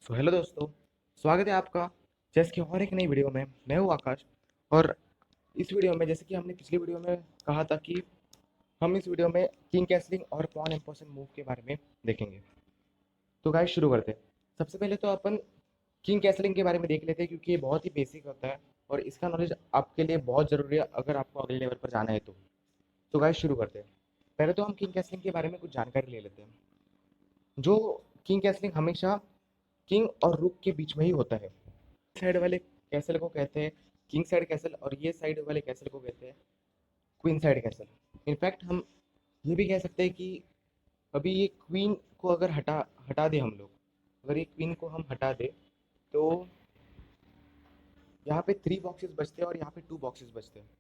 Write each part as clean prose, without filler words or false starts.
तो हेलो दोस्तों, स्वागत है आपका चेस की और एक नई वीडियो में। मैं हूँ आकाश। और इस वीडियो में, जैसे कि हमने पिछली वीडियो में कहा था कि हम इस वीडियो में किंग कैसलिंग और पॉन एम्पोर्शन मूव के बारे में देखेंगे। तो गाइस शुरू करते हैं। सबसे पहले तो अपन किंग कैसलिंग के बारे में देख लेते हैं, क्योंकि ये बहुत ही बेसिक होता है और इसका नॉलेज आपके लिए बहुत ज़रूरी है अगर आपको अगले लेवल पर जाना है तो गाइस शुरू करते हैं। पहले तो हम किंग कैसलिंग के बारे में कुछ जानकारी ले लेते हैं। जो किंग कैसलिंग हमेशा किंग और रुक के बीच में ही होता है। साइड वाले कैसल को कहते हैं किंग साइड कैसल, और ये साइड वाले कैसल को कहते हैं क्वीन साइड कैसल। इनफैक्ट हम ये भी कह सकते हैं कि अभी ये क्वीन को अगर हटा हटा दे हम लोग, अगर ये क्वीन को हम हटा दे तो यहाँ पे 3 बॉक्सेस बचते हैं और यहाँ पे 2 बॉक्सेस बचते हैं।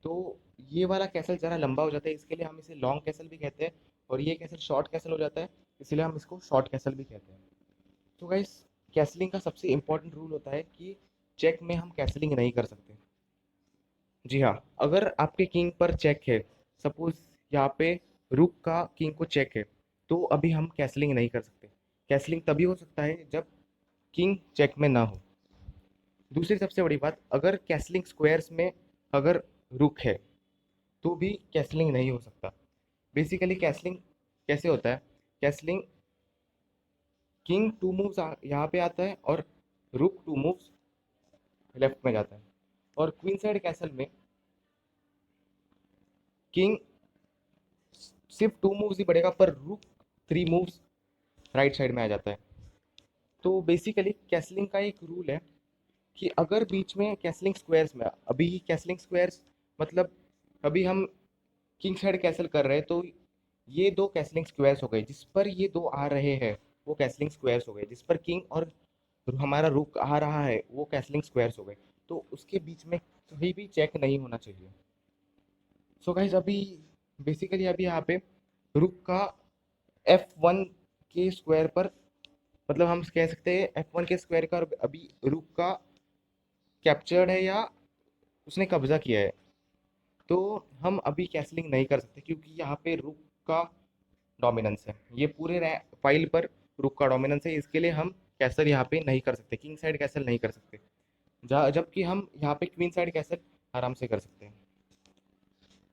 तो ये वाला कैसल ज़रा लंबा हो जाता है, इसके लिए हम इसे लॉन्ग कैसल भी कहते हैं। और ये कैसल शॉर्ट कैसल हो जाता है, इसलिए हम इसको शॉर्ट कैसल भी कहते हैं। तो गाइस, कैसलिंग का सबसे इंपॉर्टेंट रूल होता है कि चेक में हम कैसलिंग नहीं कर सकते। जी हाँ, अगर आपके किंग पर चेक है, सपोज यहाँ पे रुक का किंग को चेक है, तो अभी हम कैसलिंग नहीं कर सकते। कैसलिंग तभी हो सकता है जब किंग चेक में ना हो। दूसरी सबसे बड़ी बात, अगर कैसलिंग स्क्वायर्स में अगर रुक है तो भी कैसलिंग नहीं हो सकता। बेसिकली कैसलिंग कैसे होता है? कैसलिंग किंग 2 मूव्स यहाँ पे आता है और रुक 2 मूव्स लेफ्ट में जाता है। और क्वीन साइड कैसल में किंग सिर्फ 2 मूव्स ही बढ़ेगा, पर रुक 3 मूव्स राइट साइड में आ जाता है। तो बेसिकली कैसलिंग का एक रूल है कि अगर बीच में कैसलिंग स्क्वायर्स में, अभी कैसलिंग स्क्वायर्स मतलब अभी हम किंग साइड कैसल कर रहे हैं, तो ये 2 कैसलिंग स्क्वायर्स हो गए। जिस पर ये 2 आ रहे हैं वो कैसलिंग स्क्वायर्स हो गए। जिस पर किंग और हमारा रुक आ रहा है वो कैसलिंग स्क्वायर्स हो गए। तो उसके बीच में कहीं भी चेक नहीं होना चाहिए। सो गाइज, अभी बेसिकली अभी यहाँ पे रुक का F1 के स्क्वायर पर, मतलब हम कह सकते हैं F1 के स्क्वायर का अभी रुक का कैप्चर्ड है या उसने कब्जा किया है। तो हम अभी कैसलिंग नहीं कर सकते, क्योंकि यहाँ पे रुक का डोमिनेंस है। ये पूरे फाइल पर रुक का डोमिनेंस है, इसके लिए हम कैसल यहाँ पे नहीं कर सकते, किंग साइड कैसल नहीं कर सकते। जबकि हम यहाँ पे क्वीन साइड कैसल आराम से कर सकते हैं।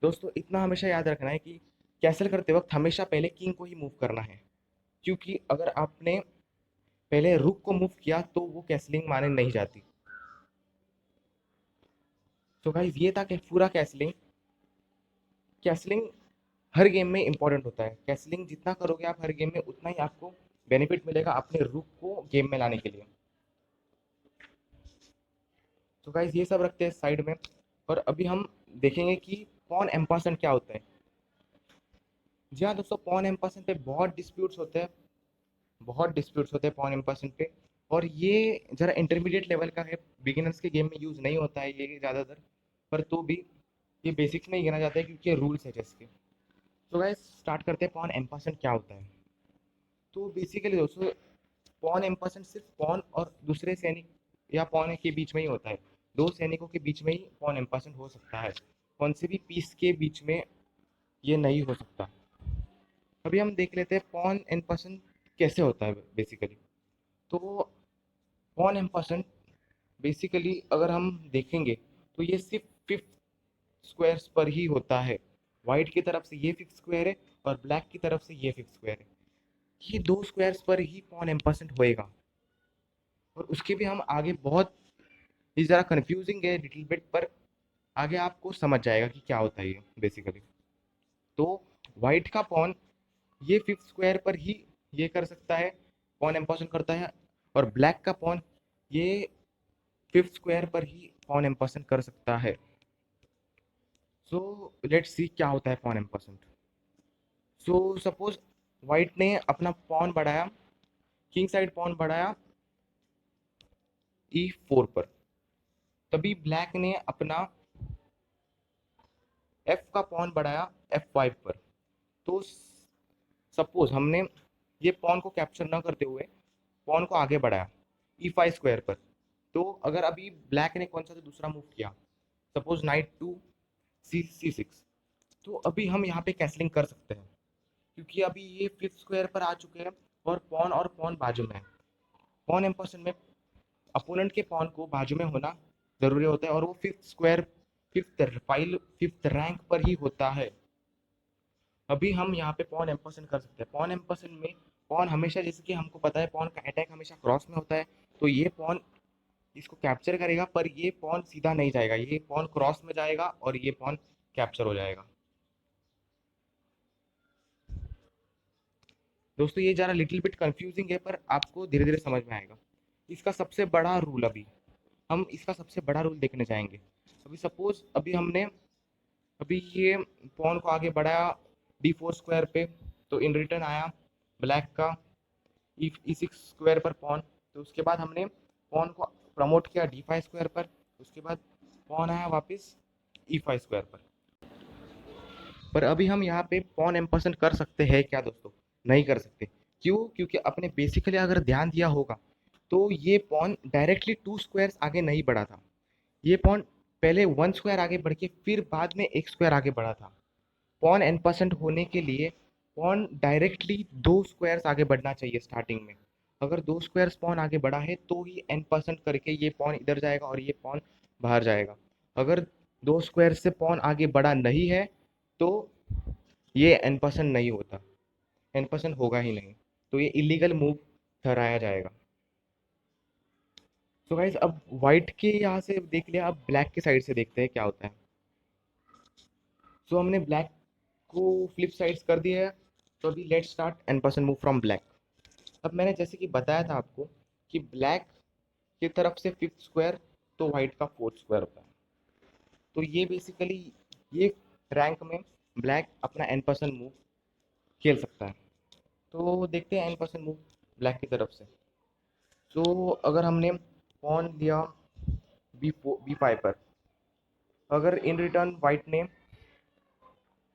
दोस्तों, इतना हमेशा याद रखना है कि कैसल करते वक्त हमेशा पहले किंग को ही मूव करना है, क्योंकि अगर आपने पहले रुक को मूव किया तो वो कैसलिंग माने नहीं जाती। तो गाइस, ये था कि पूरा कैसलिंग कैसलिंग हर गेम में इंपॉर्टेंट होता है। कैसलिंग जितना करोगे आप हर गेम में, उतना ही आपको बेनिफिट मिलेगा अपने रुक को गेम में लाने के लिए। तो गाइस, ये सब रखते हैं साइड में। और अभी हम देखेंगे कि पॉन एम्पासमेंट क्या होता है। जी हाँ दोस्तों, पॉन एम्पासमेंट पे बहुत डिस्प्यूट्स होते हैं पॉन एम्पासमेंट पे। और ये जरा इंटरमीडिएट लेवल का है, बिगिनर्स के गेम में यूज़ नहीं होता है ये ज़्यादातर। पर तो भी ये बेसिक्स में ही गिना जाता है, क्योंकि ये रूल्स है चेस के। तो गाइस, स्टार्ट करते हैं पॉन एम्पासमेंट क्या होता है। तो बेसिकली दोस्तों, पॉन एम्परसेंट सिर्फ पॉन और दूसरे सैनिक या पॉन के बीच में ही होता है। 2 सैनिकों के बीच में ही पॉन एम्परसेंट हो सकता है। कौन से भी पीस के बीच में ये नहीं हो सकता। अभी हम देख लेते हैं पॉन एम्परसेंट कैसे होता है बेसिकली। तो पॉन एम्परसेंट बेसिकली अगर हम देखेंगे तो ये सिर्फ फिफ्थ स्क्वायर्स पर ही होता है। वाइट की तरफ से ये फिफ्थ स्क्वायर है और ब्लैक की तरफ से ये फिफ्थ स्क्वायर है। ये 2 स्क्वायर्स पर ही पॉन एम्परसेंट होएगा। और उसके भी हम आगे बहुत, ये ज़रा कंफ्यूजिंग है लिटिल बिट, पर आगे आपको समझ जाएगा कि क्या होता है ये बेसिकली। तो वाइट का पॉन ये फिफ्थ स्क्वायर पर ही ये कर सकता है, पॉन एम्पोजिशन करता है। और ब्लैक का पॉन ये फिफ्थ स्क्वायर पर ही पॉन एम्पोजिशन कर सकता है। सो लेट्स सी क्या होता है पॉन एम्पोजिशन। सो सपोज वाइट ने अपना पॉन बढ़ाया, किंग साइड पॉन बढ़ाया E4 पर, तभी ब्लैक ने अपना एफ का पॉन बढ़ाया F5 पर। तो सपोज हमने ये पॉन को कैप्चर ना करते हुए पॉन को आगे बढ़ाया E5 स्क्वायर पर। तो अगर अभी ब्लैक ने कौन सा तो दूसरा मूव किया, सपोज नाइट टू C6, तो अभी हम यहाँ पे कैसलिंग कर सकते हैं, क्योंकि अभी ये फिफ्थ स्क्वायर पर आ चुके हैं और पॉन बाजू में है। पॉन एम्परसेंड में अपोनेंट के पॉन को बाजू में होना जरूरी होता है और वो फिफ्थ रैंक पर ही होता है। अभी हम यहाँ पे पॉन एम्परसेंड कर सकते हैं। पॉन एम्परसेंड में पॉन हमेशा, जैसे कि हमको पता है पॉन का अटैक हमेशा क्रॉस में होता है, तो ये पॉन इसको कैप्चर करेगा, पर ये पॉन सीधा नहीं जाएगा, ये पॉन क्रॉस में जाएगा और ये पॉन कैप्चर हो जाएगा। दोस्तों ये जरा लिटिल बिट कंफ्यूजिंग है, पर आपको धीरे धीरे समझ में आएगा। इसका सबसे बड़ा रूल हम इसका सबसे बड़ा रूल देखने जाएंगे। अभी सपोज अभी ये पॉन को आगे बढ़ाया D4 स्क्वायर पे, तो इन रिटर्न आया ब्लैक का E6 स्क्वायर पर पॉन। तो उसके बाद हमने पॉन को प्रमोट किया D5 स्क्वायर पर, उसके बाद पॉन आया वापस E5 स्क्वायर पर अभी हम यहाँ पे पॉन एम्परसेंड कर सकते हैं क्या दोस्तों? नहीं कर सकते। क्यों? क्योंकि अपने बेसिकली अगर ध्यान दिया होगा तो ये पॉन डायरेक्टली 2 स्क्वायर्स आगे नहीं बढ़ा था। ये पॉन पहले 1 स्क्वायर आगे बढ़ के फिर बाद में 1 स्क्वायर आगे बढ़ा था। पॉन एम्परसेंड होने के लिए पॉन डायरेक्टली 2 स्क्वायर्स आगे बढ़ना चाहिए स्टार्टिंग में। अगर 2 स्क्वायर्स पॉन आगे बढ़ा है तो ही एम्परसेंड करके ये पॉन इधर जाएगा और ये पॉन बाहर जाएगा। अगर 2 स्क्वायर से पॉन आगे बढ़ा नहीं है तो ये एम्परसेंड नहीं होता, एम्परसेंड होगा ही नहीं, तो ये इलीगल मूव ठहराया जाएगा। सो गाइज अब व्हाइट के यहाँ से देख लिया, अब ब्लैक के साइड से देखते हैं क्या होता है। सो हमने ब्लैक को फ्लिप साइड्स कर दिया है, तो अभी let's start ampersand move from black. अब मैंने जैसे कि बताया था आपको कि ब्लैक की तरफ से फिफ्थ स्क्वायर तो व्हाइट का फोर्थ स्क्वायर होता है, तो ये बेसिकली ये रैंक में ब्लैक अपना एम्परसेंड मूव खेल सकता है। तो देखते हैं एम्परसेंड मूव ब्लैक की तरफ से। तो अगर हमने पॉन लिया B5 पर, अगर इन रिटर्न वाइट ने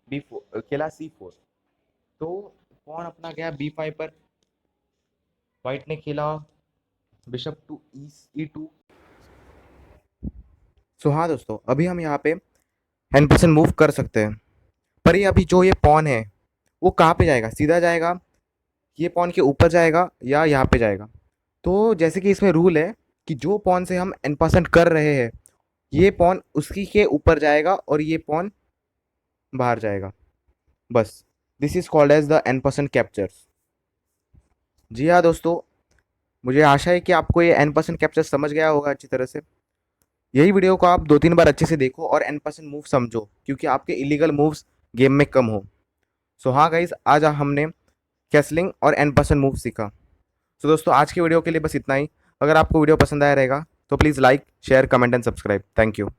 B4 खेला C4, तो पॉन अपना गया B5 पर, वाइट ने खेला बिशप टू E2। सो हाँ दोस्तों, अभी हम यहाँ पे 10% मूव कर सकते हैं, पर ये अभी जो ये पॉन है वो कहाँ पे जाएगा? सीधा जाएगा, ये पॉन के ऊपर जाएगा, या यहाँ पे जाएगा? तो जैसे कि इसमें रूल है कि जो पॉन से हम n% कर रहे हैं ये पॉन उसकी के ऊपर जाएगा और ये पॉन बाहर जाएगा, बस। This is called as the n% captures. जी हाँ दोस्तों, मुझे आशा है कि आपको ये n% कैप्चर समझ गया होगा अच्छी तरह से। यही वीडियो को आप 2-3 बार अच्छे से देखो और n% मूव समझो, क्योंकि आपके इलीगल मूव्स गेम में कम हो। सो हाँ गाइज, आज हमने कैसलिंग और n% मूव सीखा। सो दोस्तों आज के वीडियो के लिए बस इतना ही। अगर आपको वीडियो पसंद आया रहेगा तो please like, share, comment and subscribe. Thank you.